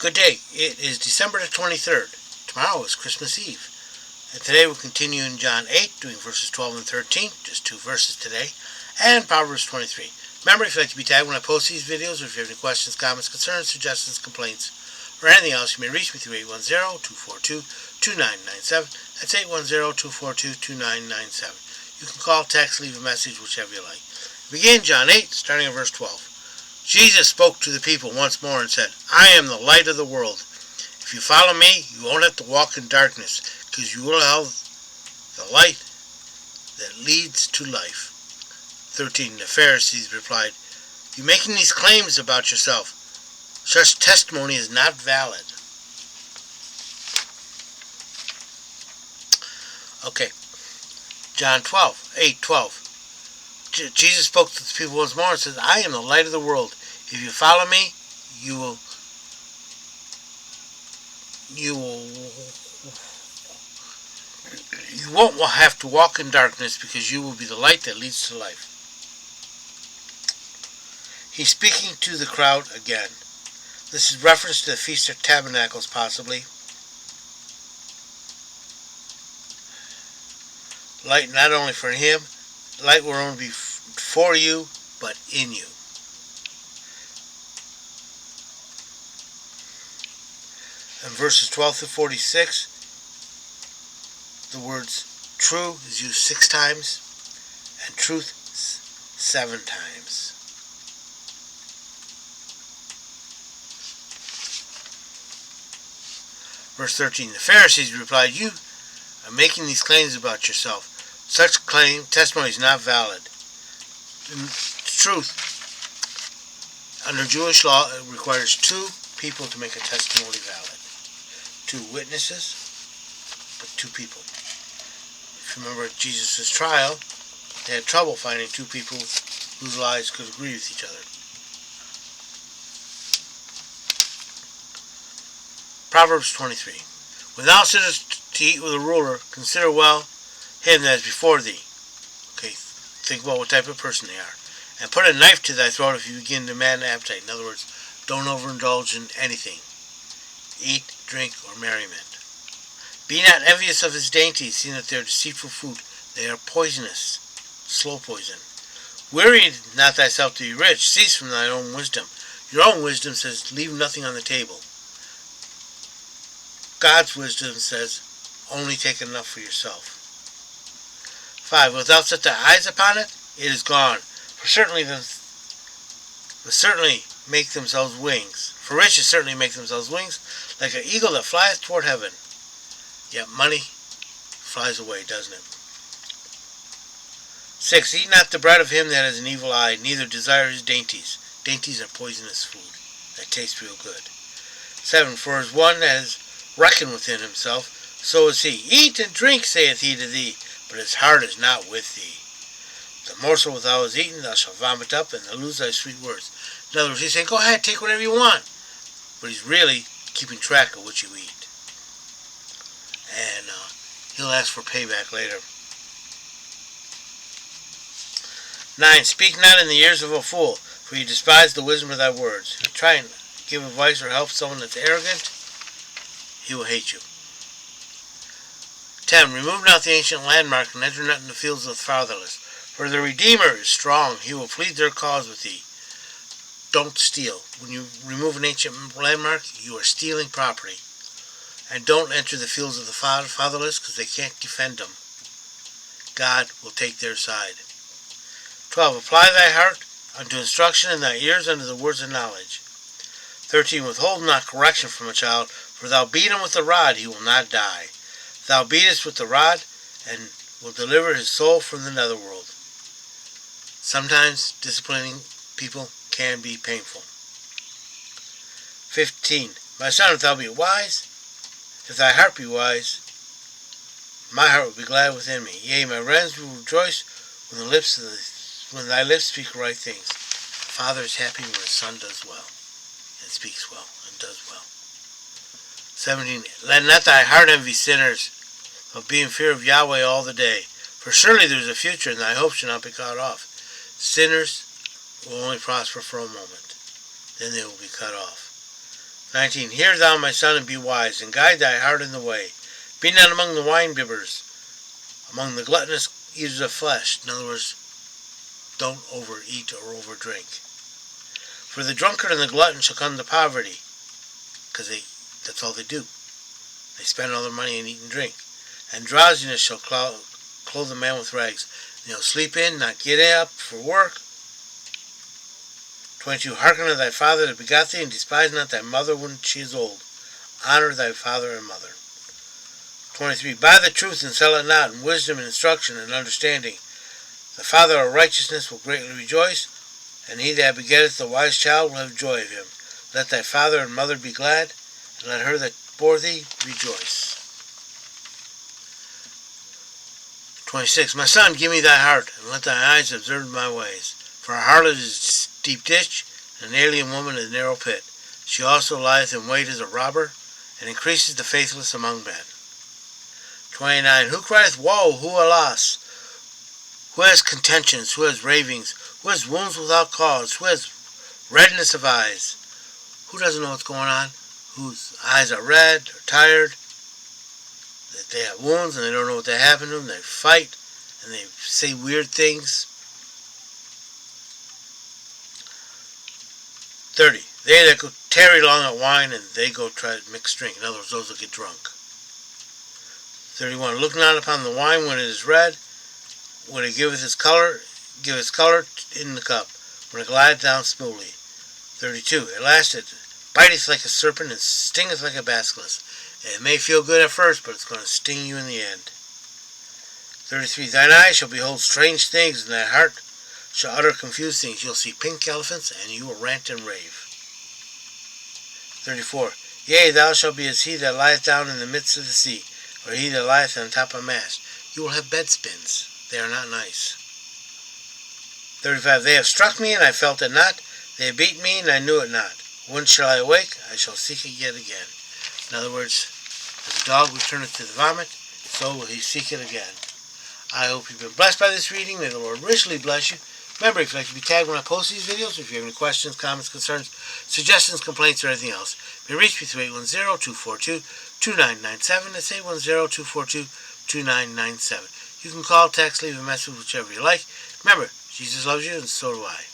Good day. It is December the 23rd. Tomorrow is Christmas Eve. And today we'll continue in John 8, doing verses 12 and 13, just 2 verses today, and Proverbs 23. Remember, if you'd like to be tagged when I post these videos, or if you have any questions, comments, concerns, suggestions, complaints, or anything else, you may reach me through 810-242-2997. That's 810-242-2997. You can call, text, leave a message, whichever you like. Begin John 8, starting at verse 12. Jesus spoke to the people once more and said, I am the light of the world. If you follow me, you won't have to walk in darkness, because you will have the light that leads to life. 13. The Pharisees replied, you're making these claims about yourself. Such testimony is not valid. Okay. John 8:12. Jesus spoke to the people once more and says, I am the light of the world. If you follow me, you won't have to walk in darkness, because you will be the light that leads to life. He's speaking to the crowd again. This is reference to the Feast of Tabernacles, possibly. Light not only for him, light will only be for you, but in you. In verses 12 through 46, the words true is used 6 times, and truth 7 times. Verse 13, the Pharisees replied, you are making these claims about yourself. Such testimony is not valid. In truth, under Jewish law, it requires 2 people to make a testimony valid. 2 witnesses, but 2 people. If you remember Jesus' trial, they had trouble finding 2 people whose lives could agree with each other. Proverbs 23. When thou sittest to eat with a ruler, consider well him that is before thee. Okay, think about what type of person they are. And put a knife to thy throat if you begin to demand appetite. In other words, don't overindulge in anything. Eat, drink, or merriment. Be not envious of his dainties, seeing that they are deceitful food. They are poisonous, slow poison. Weary not thyself to be rich. Cease from thine own wisdom. Your own wisdom says, leave nothing on the table. God's wisdom says, only take enough for yourself. 5. Without set thy eyes upon it, it is gone. For certainly make themselves wings. For riches certainly make themselves wings, like an eagle that flieth toward heaven. Yet money flies away, doesn't it? 6. Eat not the bread of him that has an evil eye, neither desire his dainties. Dainties are poisonous food that tastes real good. 7. For as one that is reckoned within himself, so is he. Eat and drink, saith he to thee, but his heart is not with thee. The morsel thou hast eaten, thou shalt vomit up, and lose thy sweet words. In other words, he's saying, go ahead, take whatever you want. But he's really keeping track of what you eat. And he'll ask for payback later. 9. Speak not in the ears of a fool, for you despise the wisdom of thy words. If you try and give advice or help someone that's arrogant, he will hate you. 10. Remove not the ancient landmark, and enter not in the fields of the fatherless. For the Redeemer is strong, he will plead their cause with thee. Don't steal. When you remove an ancient landmark, you are stealing property. And don't enter the fields of the fatherless, because they can't defend them. God will take their side. 12. Apply thy heart unto instruction, and thy ears unto the words of knowledge. 13. Withhold not correction from a child, for thou beat him with the rod, he will not die. Thou beatest with the rod, and will deliver his soul from the netherworld. Sometimes disciplining people can be painful. 15. My son, if thou be wise, if thy heart be wise, my heart will be glad within me. Yea, my reins will rejoice when thy lips speak right things. The father is happy when his son does well, and speaks well, and does well. 17. Let not thy heart envy sinners, but be in fear of Yahweh all the day. For surely there is a future, and thy hope shall not be cut off. Sinners will only prosper for a moment. Then they will be cut off. 19. Hear thou, my son, and be wise, and guide thy heart in the way. Be not among the wine-bibbers, among the gluttonous eaters of flesh. In other words, don't overeat or overdrink. For the drunkard and the glutton shall come to poverty, because that's all they do. They spend all their money and eat and drink. And drowsiness shall clothe a man with rags. He'll sleep in, not get up for work. 22. Hearken to thy father that begot thee, and despise not thy mother when she is old. Honor thy father and mother. 23. Buy the truth and sell it not, and wisdom and instruction and understanding. The father of righteousness will greatly rejoice, and he that begetteth the wise child will have joy of him. Let thy father and mother be glad, and let her that bore thee rejoice. 26. My son, give me thy heart, and let thy eyes observe my ways. For a harlot is a deep ditch, and an alien woman is a narrow pit. She also lieth in wait as a robber, and increases the faithless among men. 29. Who crieth woe? Who alas? Who has contentions? Who has ravings? Who has wounds without cause? Who has redness of eyes? Who doesn't know what's going on? Whose eyes are red or tired? That they have wounds and they don't know what happened to them. They fight and they say weird things. 30. They that go tarry long at wine, and they go try to mix drink. In other words, those that get drunk. 31. Look not upon the wine when it is red, when it giveth its color, give its color in the cup, when it glideth down smoothly. 32. At last it biteth like a serpent, and stingeth like a basilisk. It may feel good at first, but it's going to sting you in the end. 33. Thine eyes shall behold strange things, and thy heart shall utter confused things. You'll see pink elephants, and you will rant and rave. 34. Yea, thou shalt be as he that lieth down in the midst of the sea, or he that lieth on top of a mast. You will have bed spins. They are not nice. 35. They have struck me, and I felt it not. They have beaten me, and I knew it not. When shall I awake? I shall seek it yet again. In other words, as a dog returneth to the vomit, so will he seek it again. I hope you've been blessed by this reading. May the Lord richly bless you. Remember, if you'd like to be tagged when I post these videos, if you have any questions, comments, concerns, suggestions, complaints, or anything else, you may reach me through 810-242-2997. That's 810-242-2997. You can call, text, leave a message, whichever you like. Remember, Jesus loves you, and so do I.